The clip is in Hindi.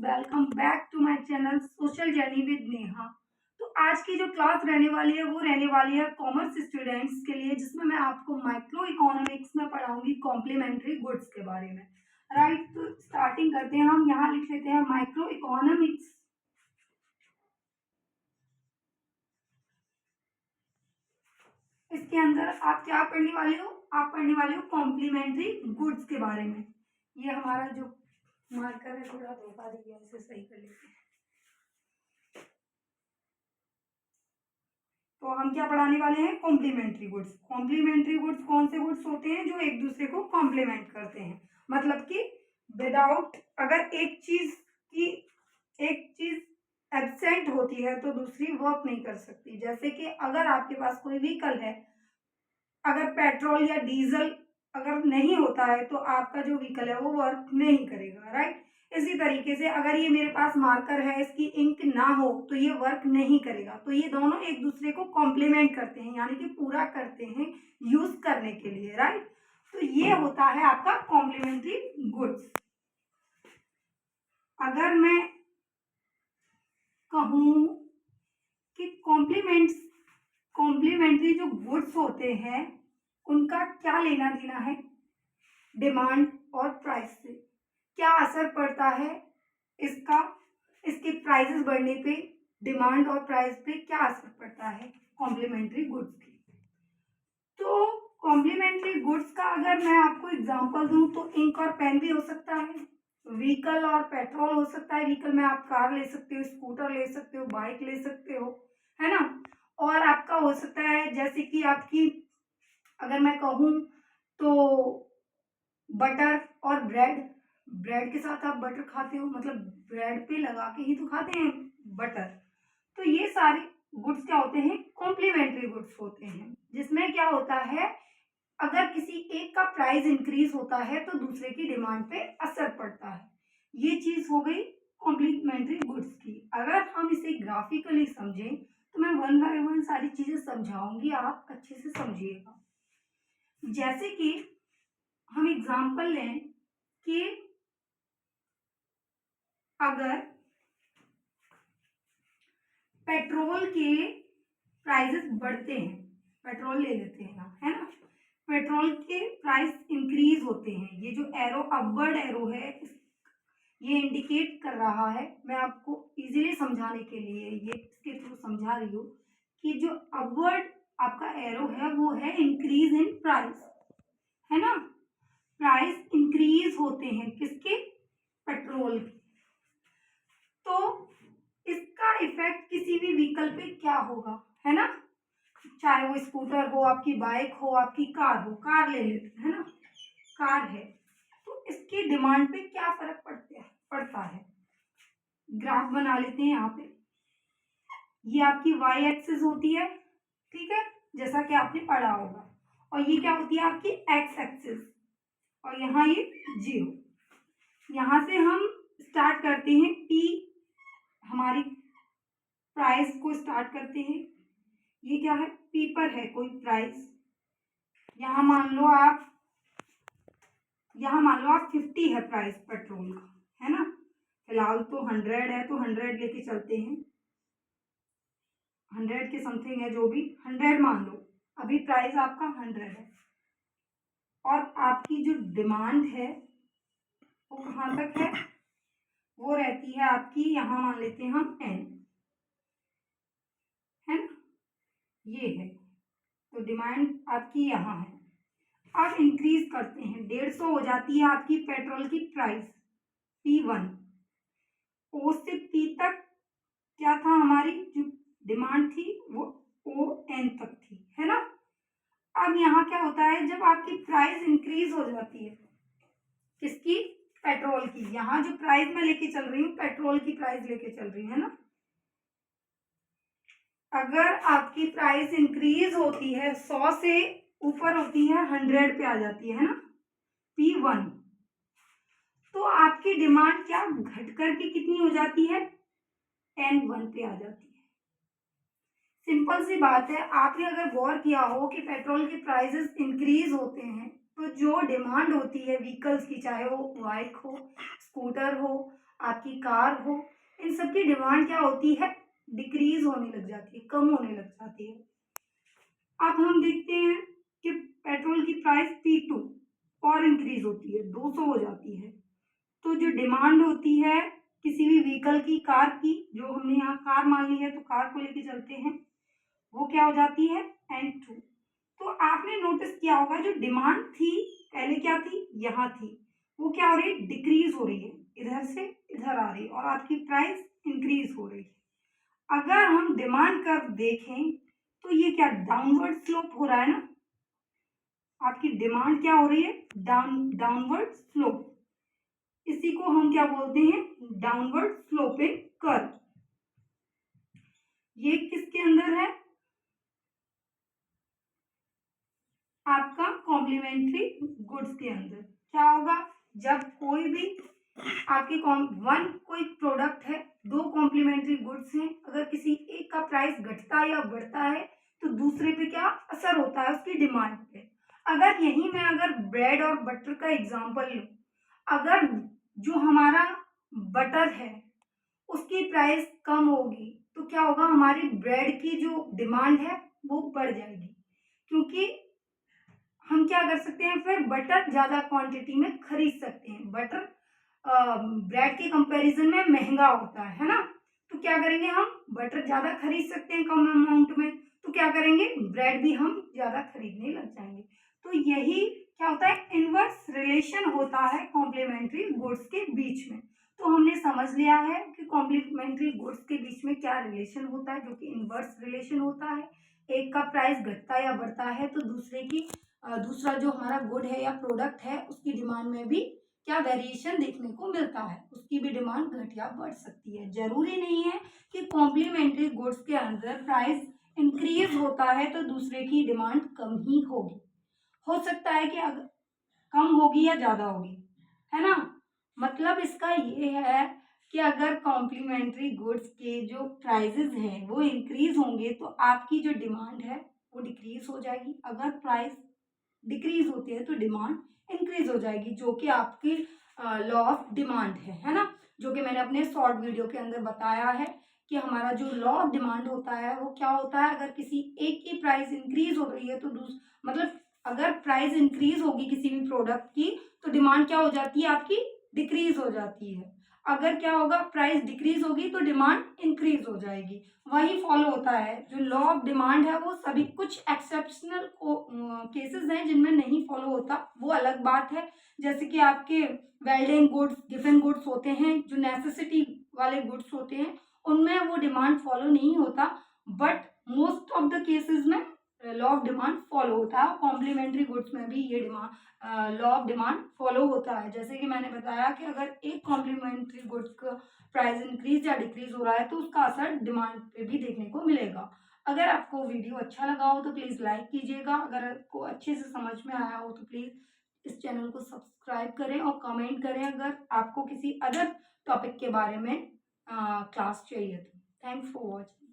Welcome back to my channel social journey with Neha. तो आज की जो क्लास रहने वाली है वो रहने वाली है कॉमर्स स्टूडेंट्स के लिए, जिसमें मैं आपको माइक्रो इकोनॉमिक्स में पढ़ाऊंगी कॉम्प्लीमेंट्री गुड्स के बारे में। राइट, तो स्टार्टिंग करते हैं। हम यहाँ लिख लेते हैं माइक्रो इकोनॉमिक्स। इसके अंदर आप क्या पढ़ने वाले हो? आप पढ़ने वाले हो कॉम्प्लीमेंट्री गुड्स के बारे में। ये हमारा जो मार्कर है थोड़ा धोखा दिया, इसे सही कर लेते हैं। तो हम क्या पढ़ाने वाले हैं? Complementary goods. कॉम्प्लीमेंट्री गुड्स कौन से गुड्स होते हैं? जो एक दूसरे को कॉम्प्लीमेंट करते हैं, मतलब कि विदाउट, अगर एक चीज एब्सेंट होती है तो दूसरी वर्क नहीं कर सकती। जैसे कि अगर आपके पास कोई व्हीकल है, अगर पेट्रोल या डीजल अगर नहीं होता है तो आपका जो व्हीकल है वो वर्क नहीं करेगा। राइट, इसी तरीके से अगर ये मेरे पास मार्कर है, इसकी इंक ना हो तो ये वर्क नहीं करेगा। तो ये दोनों एक दूसरे को कॉम्प्लीमेंट करते हैं, यानी कि पूरा करते हैं यूज करने के लिए। राइट, तो ये होता है आपका कॉम्प्लीमेंट्री गुड्स। अगर मैं कहूं कि कॉम्प्लीमेंट्री जो गुड्स होते हैं उनका क्या लेना देना है डिमांड और प्राइस से, क्या असर पड़ता है इसका, इसके प्राइसेस बढ़ने पे डिमांड और प्राइस पे क्या असर पड़ता है कॉम्प्लीमेंट्री गुड्स की। तो कॉम्प्लीमेंट्री गुड्स का अगर मैं आपको एग्जांपल दूं तो इंक और पेन भी हो सकता है, व्हीकल और पेट्रोल हो सकता है। व्हीकल में आप कार ले सकते हो, स्कूटर ले सकते हो, बाइक ले सकते हो, है ना। और आपका हो सकता है जैसे कि आपकी, अगर मैं कहूँ तो बटर और ब्रेड, ब्रेड के साथ आप बटर खाते हो, मतलब ब्रेड पे लगा के ही तो खाते हैं बटर। तो ये सारे गुड्स क्या होते हैं? कॉम्प्लीमेंट्री गुड्स होते हैं, जिसमें क्या होता है, अगर किसी एक का प्राइस इंक्रीज होता है तो दूसरे की डिमांड पे असर पड़ता है। ये चीज हो गई कॉम्प्लीमेंट्री गुड्स की। अगर हम इसे ग्राफिकली समझें तो मैं वन बाय वन सारी चीजें समझाऊंगी, आप अच्छे से समझिएगा। जैसे कि हम एग्जांपल लें कि अगर पेट्रोल के प्राइसेस बढ़ते हैं, पेट्रोल ले लेते हैं ना, है ना, पेट्रोल के प्राइस इंक्रीज होते हैं। ये जो एरो, अपवर्ड एरो है, ये इंडिकेट कर रहा है, मैं आपको इजीली समझाने के लिए ये इसके थ्रू समझा रही हूँ कि जो अपवर्ड आपका एरो है वो है इंक्रीज इन प्राइस, है ना। प्राइस इंक्रीज होते हैं किसके? पेट्रोल के। तो इसका इफेक्ट किसी भी व्हीकल पे क्या होगा, है ना, चाहे वो स्कूटर हो, आपकी बाइक हो, आपकी कार हो। कार ले लेते हैं ना, कार है तो इसकी डिमांड पे क्या फर्क पड़ता है। ग्राफ बना लेते हैं यहाँ पे। ये आपकी वाई एक्सिस होती है, ठीक है, जैसा कि आपने पढ़ा होगा। और ये क्या होती है? आपकी एक्स एक्सिस। और यहाँ ये 0। यहाँ से हम स्टार्ट करते हैं पी, हमारी प्राइस को स्टार्ट करते हैं। ये क्या है? पी पर है कोई प्राइस। यहाँ मान लो आप 50 है प्राइस पेट्रोल का, है ना। फिलहाल तो 100 है तो 100 लेके चलते हैं, 100 के समथिंग है, जो भी 100 मान लो। अभी प्राइस आपका 100 है और आपकी जो डिमांड है वो कहाँ तक है? वो रहती है आपकी, यहाँ मान लेते हैं हम n, है ना, ये है। तो डिमांड आपकी यहाँ है। अब इंक्रीज करते हैं, 150 हो जाती है आपकी पेट्रोल की प्राइस P1। O से P तक क्या था? हमारी जो डिमांड थी वो ON तक थी, है ना। अब यहाँ क्या होता है, जब आपकी प्राइस इंक्रीज हो जाती है, किसकी? पेट्रोल की। यहाँ जो प्राइस मैं लेके चल रही हूँ, पेट्रोल की प्राइस लेके चल रही हूँ, है ना। अगर आपकी प्राइस इंक्रीज होती है, 100 से ऊपर होती है, 100 पे आ जाती है ना, P1, तो आपकी डिमांड क्या घट करके कितनी हो जाती है? N1 पे आ जाती है। सिंपल सी बात है। आपने अगर गौर किया हो कि पेट्रोल के प्राइसेस इंक्रीज होते हैं तो जो डिमांड होती है व्हीकल्स की, चाहे वो बाइक हो, स्कूटर हो, आपकी कार हो, इन सब की डिमांड क्या होती है, डिक्रीज होने लग जाती है, कम होने लग जाती है। अब हम देखते हैं कि पेट्रोल की प्राइस P2 और इंक्रीज होती है, 200 हो जाती है। तो जो डिमांड होती है किसी भी व्हीकल की, कार की, जो हमने यहाँ कार मान ली है तो कार को लेके चलते हैं, वो क्या हो जाती है N2। तो आपने नोटिस किया होगा जो डिमांड थी पहले क्या थी, यहाँ थी, वो क्या हो रही है, डिक्रीज हो रही है, इधर से इधर आ रही है और आपकी प्राइस इंक्रीज हो रही है। अगर हम डिमांड कर्व देखें तो ये क्या डाउनवर्ड स्लोप हो रहा है ना, आपकी डिमांड क्या हो रही है, डाउनवर्ड स्लोप, इसी को हम क्या बोलते हैं, डाउनवर्ड स्लोपिंग कर्व। ये किसके अंदर है, आपका कॉम्प्लीमेंट्री गुड्स के अंदर। क्या होगा, जब कोई भी आपके कोई प्रोडक्ट है, दो कॉम्प्लीमेंट्री गुड्स हैं, अगर किसी एक का प्राइस घटता या बढ़ता है तो दूसरे पे क्या असर होता है, उसकी डिमांड पे। अगर यही मैं अगर ब्रेड और बटर का एग्जांपल लूं, अगर जो हमारा बटर है उसकी प्राइस कम होगी तो क्या होगा, हमारी ब्रेड की जो डिमांड है वो बढ़ जाएगी, क्योंकि हम क्या कर सकते हैं, फिर बटर ज़्यादा क्वांटिटी में खरीद सकते हैं। बटर ब्रेड के कंपैरिजन में महंगा होता है ना, तो क्या करेंगे, हम बटर ज़्यादा खरीद सकते हैं कम अमाउंट में, तो क्या करेंगे, ब्रेड भी हम ज़्यादा खरीदने लग जाएंगे। तो यही क्या होता है, इनवर्स रिलेशन होता है कॉम्प्लीमेंट्री गुड्स के बीच में। तो हमने समझ लिया है कि कॉम्प्लीमेंट्री गुड्स के बीच में क्या रिलेशन होता है, जो कि इनवर्स रिलेशन होता है। एक का प्राइस घटता या बढ़ता है तो दूसरा जो हमारा गुड है या प्रोडक्ट है उसकी डिमांड में भी क्या वेरिएशन देखने को मिलता है, उसकी भी डिमांड घट या बढ़ सकती है। जरूरी नहीं है कि कॉम्प्लीमेंट्री गुड्स के अंदर प्राइस इंक्रीज होता है तो दूसरे की डिमांड कम ही होगी, हो सकता है कि अगर कम होगी या ज्यादा होगी, है ना। मतलब इसका ये है कि अगर कॉम्प्लीमेंट्री गुड्स के जो प्राइजेस हैं वो इंक्रीज होंगे तो आपकी जो डिमांड है वो डिक्रीज हो जाएगी, अगर प्राइस डिक्रीज होती है तो डिमांड इंक्रीज हो जाएगी, जो कि आपकी लॉ ऑफ डिमांड है ना, जो कि मैंने अपने शॉर्ट वीडियो के अंदर बताया है कि हमारा जो लॉ ऑफ डिमांड होता है वो क्या होता है, अगर किसी एक की प्राइस इंक्रीज हो रही है तो मतलब अगर प्राइस इंक्रीज होगी किसी भी प्रोडक्ट की तो डिमांड क्या हो जाती है, आपकी डिक्रीज हो जाती है। अगर क्या होगा, प्राइस डिक्रीज होगी तो डिमांड इंक्रीज हो जाएगी, वही फॉलो होता है। जो लॉ ऑफ डिमांड है वो सभी, कुछ एक्सेप्शनल केसेस हैं जिनमें नहीं फॉलो होता, वो अलग बात है। जैसे कि आपके वेल्डिंग गुड्स, गिवन गुड्स होते हैं, जो नेसेसिटी वाले गुड्स होते हैं, उनमें वो डिमांड फॉलो नहीं होता, but most of the cases में लॉ ऑफ डिमांड फॉलो होता है। कॉम्प्लीमेंट्री गुड्स में भी ये लॉ ऑफ डिमांड फॉलो होता है। जैसे कि मैंने बताया कि अगर एक कॉम्प्लीमेंट्री गुड्स का प्राइस इंक्रीज या डिक्रीज हो रहा है तो उसका असर डिमांड पे भी देखने को मिलेगा। अगर आपको वीडियो अच्छा लगा हो तो प्लीज़ लाइक कीजिएगा, अगर आपको अच्छे से समझ में आया हो तो प्लीज़ इस चैनल को सब्सक्राइब करें और कमेंट करें अगर आपको किसी अदर टॉपिक के बारे में क्लास चाहिए तो। Thanks for watching.